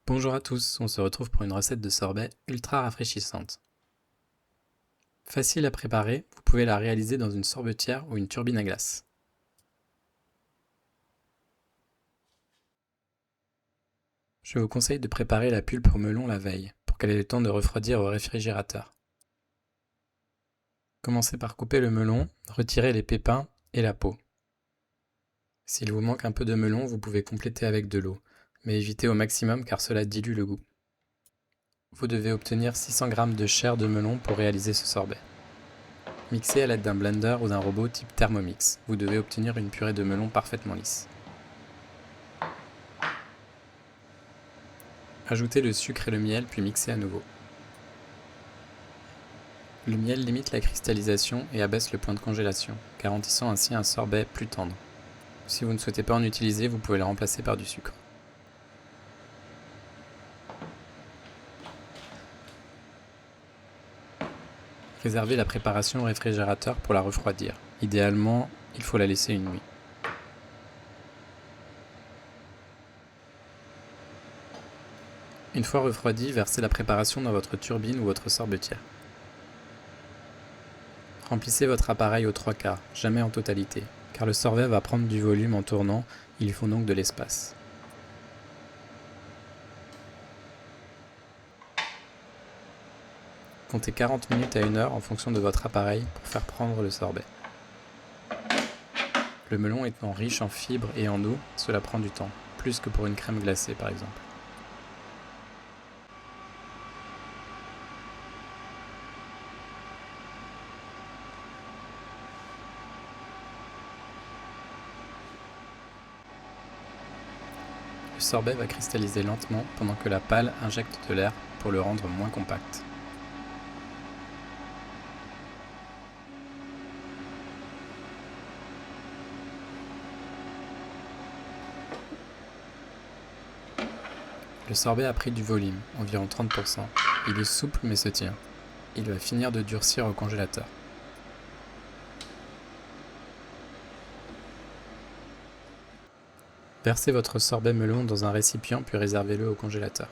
Bonjour à tous, on se retrouve pour une recette de sorbet ultra rafraîchissante. Facile à préparer, vous pouvez la réaliser dans une sorbetière ou une turbine à glace. Je vous conseille de préparer la pulpe au melon la veille, pour qu'elle ait le temps de refroidir au réfrigérateur. Commencez par couper le melon, retirez les pépins et la peau. S'il vous manque un peu de melon, vous pouvez compléter avec de l'eau, mais évitez au maximum car cela dilue le goût. Vous devez obtenir 600 g de chair de melon pour réaliser ce sorbet. Mixez à l'aide d'un blender ou d'un robot type Thermomix. Vous devez obtenir une purée de melon parfaitement lisse. Ajoutez le sucre et le miel puis mixez à nouveau. Le miel limite la cristallisation et abaisse le point de congélation, garantissant ainsi un sorbet plus tendre. Si vous ne souhaitez pas en utiliser, vous pouvez le remplacer par du sucre. Réservez la préparation au réfrigérateur pour la refroidir. Idéalement, il faut la laisser une nuit. Une fois refroidie, versez la préparation dans votre turbine ou votre sorbetière. Remplissez votre appareil aux 3/4, jamais en totalité, car le sorbet va prendre du volume en tournant, il lui faut donc de l'espace. Comptez 40 minutes à 1 heure en fonction de votre appareil pour faire prendre le sorbet. Le melon étant riche en fibres et en eau, cela prend du temps, plus que pour une crème glacée par exemple. Le sorbet va cristalliser lentement pendant que la pâle injecte de l'air pour le rendre moins compact. Le sorbet a pris du volume, environ 30%. Il est souple mais se tient. Il va finir de durcir au congélateur. Versez votre sorbet melon dans un récipient puis réservez-le au congélateur.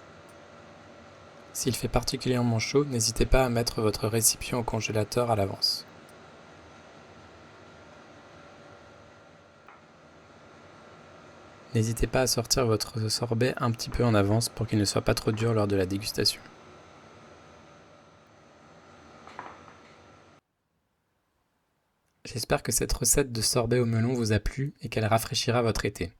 S'il fait particulièrement chaud, n'hésitez pas à mettre votre récipient au congélateur à l'avance. N'hésitez pas à sortir votre sorbet un petit peu en avance pour qu'il ne soit pas trop dur lors de la dégustation. J'espère que cette recette de sorbet au melon vous a plu et qu'elle rafraîchira votre été.